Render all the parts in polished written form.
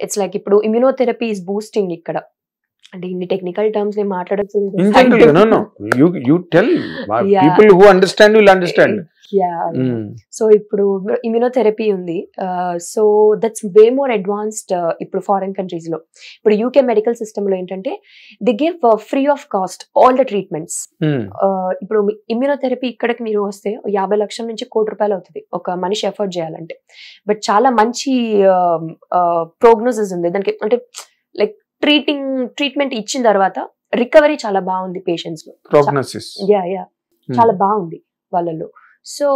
It's like ఇప్పుడు immunotherapy is boosting ఇక్కడ. అంటే ఇన్ని టెక్నికల్ టర్మ్స్ నేను మాట్లాడచ్చు. You tell people who understand will understand. So ఇప్పుడు ఇమ్యూనోథెరపీ ఉంది. So that's way more advanced ఇప్పుడు ఫారిన్ కంట్రీస్ లో. ఇప్పుడు యూకే మెడికల్ సిస్టమ్ లో ఏంటంటే the give free of cost all the treatments. ఇప్పుడు ఇమ్యూనోథెరపీ ఇక్కడికి మీరు వస్తే 50 లక్షల నుంచి ₹1 కోటి అవుతుంది ఒక మనిషి ఎఫర్ట్ చేయాలంటే. బట్ చాలా మంచి ప్రోగ్నోసిస్ ఉంది దానికి. అంటే లైక్ ట్రీట్మెంట్ ఇచ్చిన తర్వాత రికవరీ చాలా బాగుంది పేషెంట్స్ లో. చాలా బాగుంది వాళ్ళలో. సో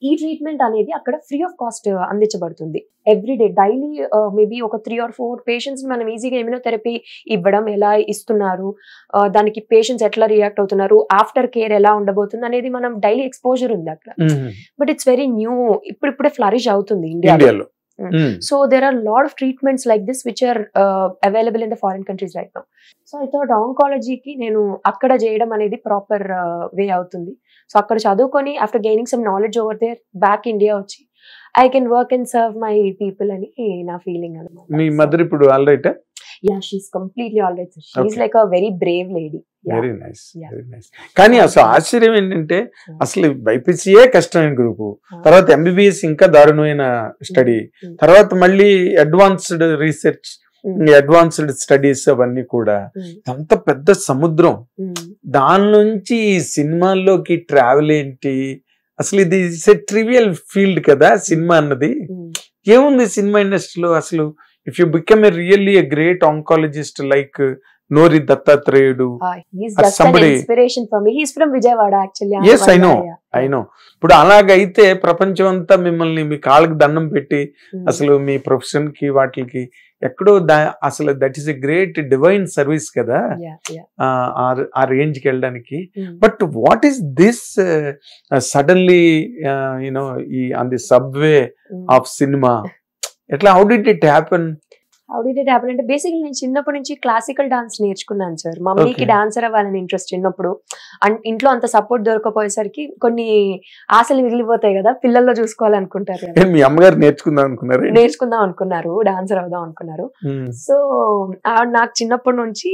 ఈ ట్రీట్మెంట్ అనేది అక్కడ ఫ్రీ ఆఫ్ కాస్ట్ అందించబడుతుంది. ఎవ్రీడే డైలీ మేబీ ఒక 3 or 4 పేషెంట్స్ మనం ఈజీగా ఇమ్యూనోథెరపీ ఇవ్వడం, ఎలా ఇస్తున్నారు, దానికి పేషెంట్స్ ఎట్లా రియాక్ట్ అవుతున్నారు, ఆఫ్టర్ కేర్ ఎలా ఉండబోతుంది అనేది మనం డైలీ ఎక్స్పోజర్ ఉంది అక్కడ. బట్ ఇట్స్ వెరీ న్యూ, ఇప్పుడే ఫ్లరిష్ అవుతుంది ఇండియాలో. So there are a lot of treatments like this which are available in the foreign countries right now. So I thought oncology ki nenu akkada cheyadam anedi proper way avutundi. So akkada chadukoni after gaining some knowledge over there back India vachi I can work and serve my people ani na feeling anamata. Me mother ipudu all right? Yeah, she's completely all right. She's like a very brave lady. Very nice, very nice. కానీ అసలు ఆశ్చర్యం ఏంటంటే అసలు బైపీసీయే కష్టమైన group, తర్వాత MBBS ఇంకా దారుణమైన study, తర్వాత మళ్ళీ అడ్వాన్స్డ్ రీసెర్చ్, అడ్వాన్స్డ్ స్టడీస్ అవన్నీ కూడా అంత పెద్ద సముద్రం. దాని నుంచి సినిమాల్లోకి ట్రావెల్ ఏంటి అసలు? ఇది ట్రివియల్ ఫీల్డ్ కదా సినిమా అన్నది. ఏముంది సినిమా ఇండస్ట్రీలో అసలు? If you become a really a great oncologist like Nori Dattatreyu. He's just somebody, an inspiration for me. He's from Vijayawada actually. Yes, I know. I know. ఇప్పుడు అలాగైతే ప్రపంచం అంతా మిమ్మల్ని మీ కాళ్ళకి దండం పెట్టి అసలు మీ ప్రొఫెషన్ కి వాటికి ఎక్కడో అసలు that is a great divine service కదా ఆ రేంజ్ కి వెళ్ళడానికి. But what is this suddenly you know on the subway of cinema ఎట్లా? How did it happen? అంటే బేసిక్లీ నేను చిన్నప్పటి నుంచి క్లాసికల్ డాన్స్ నేర్చుకున్నాను సార్. మమ్మీకి డాన్సర్ అవ్వాలని ఇంట్రెస్ట్ చిన్నప్పుడు. ఇంట్లో అంత సపోర్ట్ దొరకపోయేసరికి కొన్ని ఆశలు మిగిలిపోతాయి కదా, పిల్లల్లో చూసుకోవాలనుకుంటారు కదా. మీ అమ్మగారు నేర్చుకుందాం అనుకున్నారు, డాన్సర్ అవుదాం అనుకున్నారు. సో నాకు చిన్నప్పటి నుంచి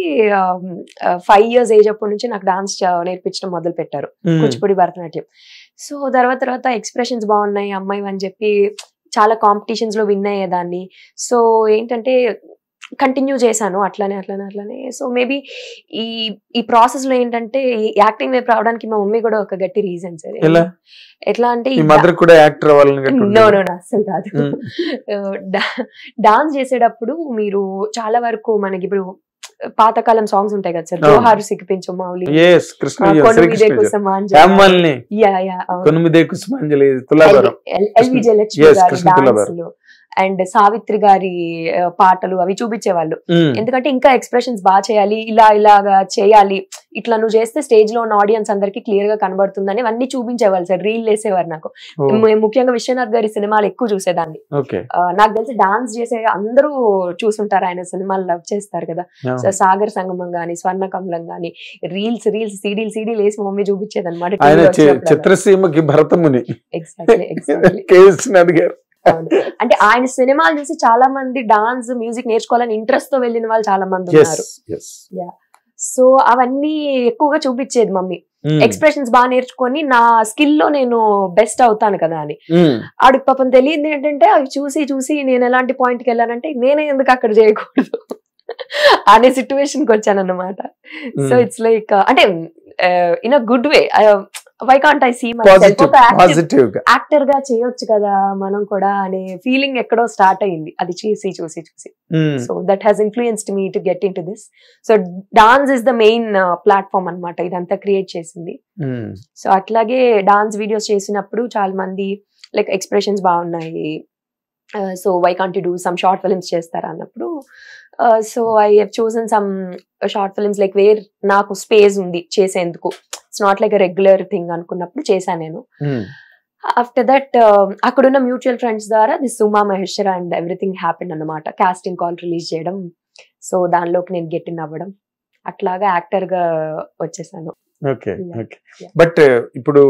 5 years ఏజ్ అప్పటి నుంచి నాకు డాన్స్ నేర్పించడం మొదలు పెట్టారు, కూచిపూడి, భరతనాట్యం. సో తర్వాత ఎక్స్ప్రెషన్స్ బాగున్నాయి అమ్మాయి అని చెప్పి చాలా కాంపిటీషన్స్ లో విన్ అయ్యేదాన్ని. సో ఏంటంటే కంటిన్యూ చేశాను అట్లానే. సో మేబీ ఈ ప్రాసెస్ లో ఏంటంటే యాక్టింగ్ వైపు రావడానికి మా మమ్మీ కూడా ఒక గట్టి రీజన్ సార్. ఎట్లా అంటే నో అసలు కాదు. డాన్స్ చేసేటప్పుడు మీరు చాలా వరకు మనకి ఇప్పుడు పాతకాలం సాంగ్స్ ఉంటాయి కదా సార్, జోహారు సిక్కిపించు మౌలి, అండ్ సావిత్రి గారి పాటలు అవి చూపించేవాళ్ళు. ఎందుకంటే ఇంకా ఎక్స్ప్రెషన్స్ బాగా చేయాలి, ఇలాగా చేయాలి, ఇట్లా నువ్వు చేస్తే స్టేజ్ లో ఉన్న ఆడియన్స్ అందరికి క్లియర్ గా కనబడుతుందని అన్ని చూపించేవాళ్ళు సార్. రీల్ వేసేవారు నాకు. ముఖ్యంగా విశ్వనాథ్ గారి సినిమాలు ఎక్కువ చూసేదాన్ని. నాకు తెలిసి డాన్స్ చేసే అందరూ చూసుంటారు, ఆయన సినిమాలు లవ్ చేస్తారు కదా. సాగర్ సంగమం గాని, స్వర్ణ కమలం గాని, రీల్స్ సీడీలు వేసి మమ్మీ చూపించేది అనమాట. చిత్రసీమకి భరతముని. అంటే ఆయన సినిమాలు చూసి చాలా మంది డాన్స్ మ్యూజిక్ నేర్చుకోవాలని ఇంట్రెస్ట్ తో వెళ్ళిన వాళ్ళు చాలా మంది ఉన్నారు. సో అవన్నీ ఎక్కువగా చూపించేది మమ్మీ. ఎక్స్ప్రెషన్స్ బాగా నేర్చుకొని నా స్కిల్ లో నేను బెస్ట్ అవుతాను కదా అని. ఆడికి పాపం తెలియదు ఏంటంటే అవి చూసి నేను ఎలాంటి పాయింట్కి వెళ్ళానంటే నేనే ఎందుకు అక్కడ చేయకూడదు అనే సిచ్యువేషన్ కి వచ్చాను అన్నమాట. సో ఇట్స్ లైక్ అంటే in a good way, why can't I see actor గా చేయొచ్చు కదా మనం కూడా అనే ఫీలింగ్ ఎక్కడో స్టార్ట్ అయింది అది చూసి. So that has influenced me to get in to this. So dance is the main platform అనమాట ఇదంతా క్రియేట్ చేసింది. సో అట్లాగే డాన్స్ వీడియోస్ చేసినప్పుడు చాలా మంది లైక్ ఎక్స్ప్రెషన్స్ బాగున్నాయి, so why can't you do some short films చేస్తారా అన్నప్పుడు, so I have chosen some short films like where నాకు స్పేస్ ఉంది చేసేందుకు. It's not like a regular thing అనుకున్నప్పుడు చేశాను నేను. ఆఫ్టర్ దట్ అక్కడున్న మ్యూచువల్ ఫ్రెండ్స్ ద్వారా the Suma Maheshwara and everything happen అన్నమాట. కాస్టింగ్ కాల్ రిలీజ్ చేయడం, సో దానిలోకి నేను గెట్ ఇన్ అవ్వడం, అట్లాగా యాక్టర్ గా వచ్చేసాను. ఓకే. బట్ ఇప్పుడు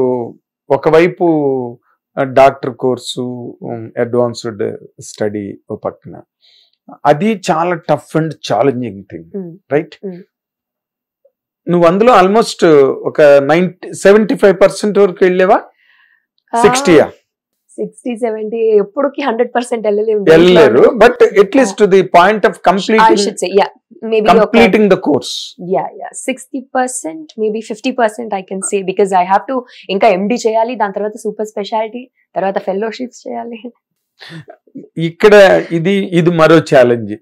ఒకవైపు డాక్టర్ కోర్సు, అడ్వాన్స్డ్ స్టడీ పక్కన, అది చాలా tough and challenging thing, right? నువ్వు అందులో ఆల్మోస్ట్ ఒక 75% వరకు వెళ్ళేవా? 60 ఎప్పటికి 100% వెళ్ళలేరు, but at least the point of completing the course. 60%, maybe 50% I can say, because I have to ఇంకా MD చేయాలి, దాని తర్వాత సూపర్ స్పెషాలిటీ, తర్వాత ఫెలోషిప్స్ చేయాలి. ఇక్కడ ఇది మరో ఛాలెంజ్.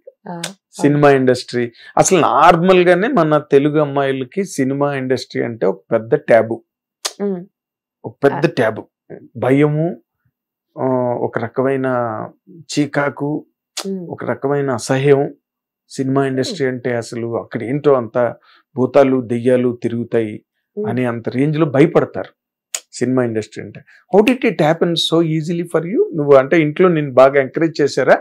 సినిమా ఇండస్ట్రీ అసలు నార్మల్ గానే మన తెలుగు అమ్మాయిలకి సినిమా ఇండస్ట్రీ అంటే ఒక పెద్ద ట్యాబు, భయము, ఒక రకమైన చీకాకు, ఒక రకమైన అసహ్యం. సినిమా ఇండస్ట్రీ అంటే అసలు అక్కడ ఏంటో అంత భూతాలు దెయ్యాలు తిరుగుతాయి అని అంత రేంజ్ లో భయపడతారు సినిమా ఇండస్ట్రీ అంటే. How did it happen so easily for you? నువ్వు అంటే ఇంట్లో నేను బాగా ఎంకరేజ్ చేశారా?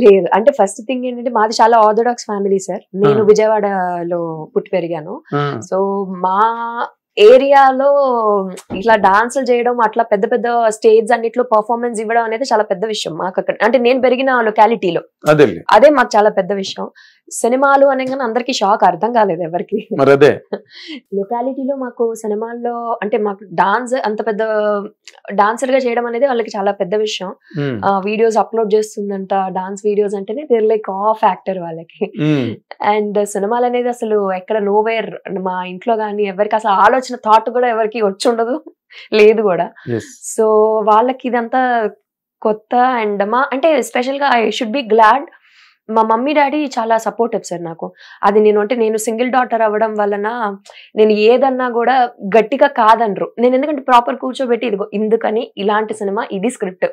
లేదు, అంటే ఫస్ట్ థింగ్ ఏంటంటే మాది చాలా ఆర్థోడాక్స్ ఫ్యామిలీ సార్. నేను విజయవాడలో పుట్టి పెరిగాను. సో మా ఏరియాలో ఇట్లా డాన్సులు చేయడం, అట్లా పెద్ద పెద్ద స్టేజ్ అన్నిట్లో పర్ఫార్మెన్స్ ఇవ్వడం అనేది చాలా పెద్ద విషయం మాకు అక్కడ. అంటే నేను పెరిగిన లొకాలిటీలో అదే మాకు చాలా పెద్ద విషయం. సినిమాలు అనగానే అందరికి షాక్, అర్థం కాలేదు ఎవరికి. లొకాలిటీలో మాకు సినిమాల్లో అంటే మాకు డాన్స్ అంత పెద్ద డాన్సర్ గా చేయడం అనేది వాళ్ళకి చాలా పెద్ద విషయం. వీడియోస్ అప్లోడ్ చేస్తుందంట, డాన్స్ వీడియోస్ అంటేనే దేర్ లైక్ ఫ్యాక్టర్ వాళ్ళకి. అండ్ సినిమాలు అనేది అసలు ఎక్కడ నోవేర్, మా ఇంట్లో గానీ ఎవరికి అసలు ఆలోచన థాట్ కూడా ఎవరికి వచ్చి ఉండదు, లేదు కూడా. సో వాళ్ళకి ఇదంతా కొత్త. అండ్ అంటే స్పెషల్ గా ఐ షుడ్ బి గ్లాడ్, మా మమ్మీ డాడీ చాలా సపోర్టివ్ సార్ నాకు. అది నేను సింగిల్ డాటర్ అవ్వడం వలన నేను ఏదన్నా కూడా గట్టిగా కాదనరు. నేను ఎందుకంటే ప్రాపర్ కూర్చోబెట్టి ఇదిగో ఇందుకని ఇలాంటి సినిమా, ఇది స్క్రిప్ట్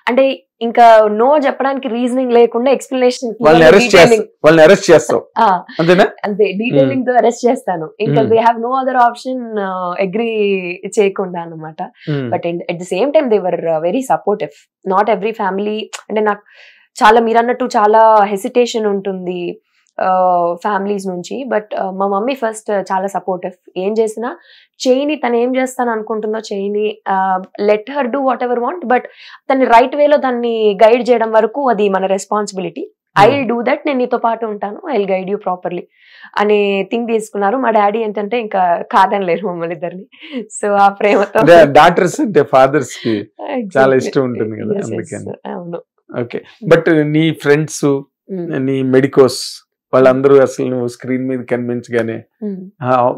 అంటే ఇంకా నో చెప్పడానికి రీజనింగ్ లేకుండా ఎక్స్ప్లెనేషన్ అంతే డీటెయిలింగ్ తో అరెస్ట్ చేస్తాను. ఇంకా they have no other option agree చేయకుండా అనమాట. But at the same time they were very supportive. Not every family అంటే నాకు చాలా మీరు అన్నట్టు చాలా హెసిటేషన్ ఉంటుంది ఫ్యామిలీస్ నుంచి. బట్ మా మమ్మీ ఫస్ట్ చాలా సపోర్టివ్. ఏం చేసినా చేయని, తను ఏం చేస్తాను అనుకుంటుందో చేయని, let her do what ever want, but తను రైట్ వేలో దాన్ని గైడ్ చేయడం వరకు అది మన responsibility. I will do that, నేను నీతో పాటు ఉంటాను, I will guide you properly అనే థింగ్ తీసుకున్నారు. మా డాడీ ఏంటంటే ఇంకా కాదనలేరు మమ్మల్ని ఇద్దరిని. సో ఆ ప్రేమతో డాటర్స్ అంటే ఫాదర్స్ కి చాలా ఇష్టం ఉంటుంది కదా, అందుకని. అవును. ఓకే, బట్ నీ ఫ్రెండ్స్, నీ మెడికోస్ వాళ్ళందరూ అసలు నువ్వు స్క్రీన్ మీద కనిపించగానే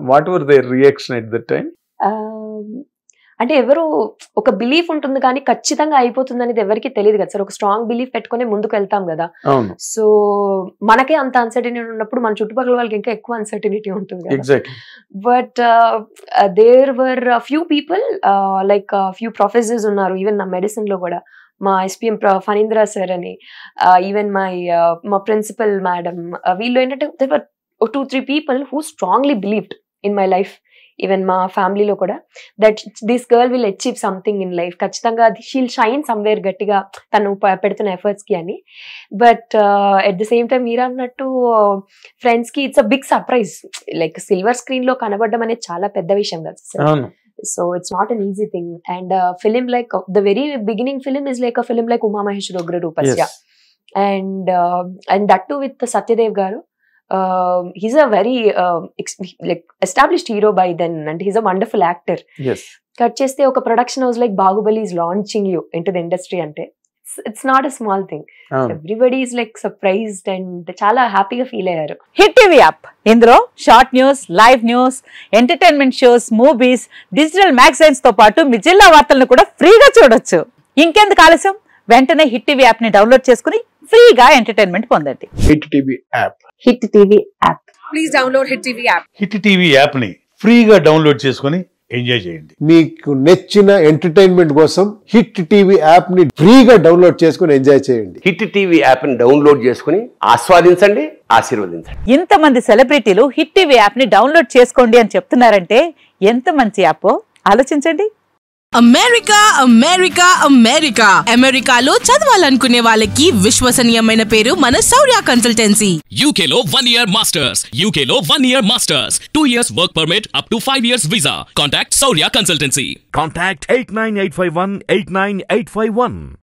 what were their reaction at that time? అంటే ఎవరు ఒక బిలీఫ్ ఉంటుంది కానీ ఖచ్చితంగా అయిపోతుంది అనేది ఎవరికి తెలియదు కదా సార్. ఒక స్ట్రాంగ్ బిలీఫ్ పెట్టుకుని ముందుకు వెళ్తాం కదా. సో మనకే అంత అన్సర్టనిటీ ఉన్నప్పుడు మన చుట్టుపక్కల వాళ్ళకి ఇంకా ఎక్కువ అన్సర్టనిటీ ఉంటుంది. But there were few people like few professors ఉన్నారు ఈవెన్ నా మెడిసిన్ లో కూడా. మా ఎస్పీఎం ఫణీంద్ర సార్ అని, ఈవెన్ మా ప్రిన్సిపల్ మేడం, వీళ్ళు ఏంటంటే 2-3 people who strongly believed in my life. Even మా ఫ్యామిలీలో కూడా that this girl will achieve something in life, ఖచ్చితంగా షీల్ షైన్ సమ్వేర్ గట్టిగా తను పెడుతున్న ఎఫర్ట్స్ కి అని. But at the same time మీరు అన్నట్టు ఫ్రెండ్స్ కి it's a big surprise. Like silver screen లో కనబడడం అనేది చాలా పెద్ద విషయం కదా sir. So it's not an easy thing. And film like the very beginning film is like a film like Uma Maheshwari Ugra Rupasya. And that too with Satyadev Garu. He's a very like established hero by then, and he's a wonderful actor. Yes. Cut cheste oka production house like Bahubali is launching you into the industry ante. It's not a small thing. Everybody is like surprised and chala happy ga feel ayyaru. Hit TV app indulo short news, live news, entertainment shows, movies, digital magazines తో పాటు మీ జిల్లా వార్తలను కూడా ఫ్రీగా చూడొచ్చు. ఇంకెందుకు ఆలస్యం, వెంటనే హిట్ టీవీ యాప్ ని డౌన్లోడ్ చేసుకుని ఫ్రీగా ఎంటర్టైన్మెంట్ పొందండి. Hit TV app. Hit TV app. Please download hit TV app. Hit TV app ని ఫ్రీగా డౌన్లోడ్ చేసుకుని ఎంజాయ్ చేయండి. మీకు నచ్చిన ఎంటర్టైన్మెంట్ కోసం హిట్ టీవీ యాప్ ని ఫ్రీగా డౌన్లోడ్ చేసుకుని ఎంజాయ్ చేయండి. హిట్ టీవీ యాప్ ని డౌన్లోడ్ చేసుకుని ఆస్వాదించండి, ఆశీర్వదించండి. ఇంతమంది సెలబ్రిటీలు హిట్ టీవీ యాప్ ని డౌన్లోడ్ చేసుకోండి అని చెప్తున్నారంటే ఎంత మంచి యాప్ ఆలోచించండి. అమెరికా అమెరికా అమెరికా అమెరికాలో చదవాలనుకునే వాళ్ళకి విశ్వసనీయమైన పేరు మన శౌర్య కన్సల్టెన్సీ. UK లో 1 year masters, UK లో 1 year masters, 2 years work permit up to 5 years visa. Contact Saurya Consultancy. Contact 89851 89851.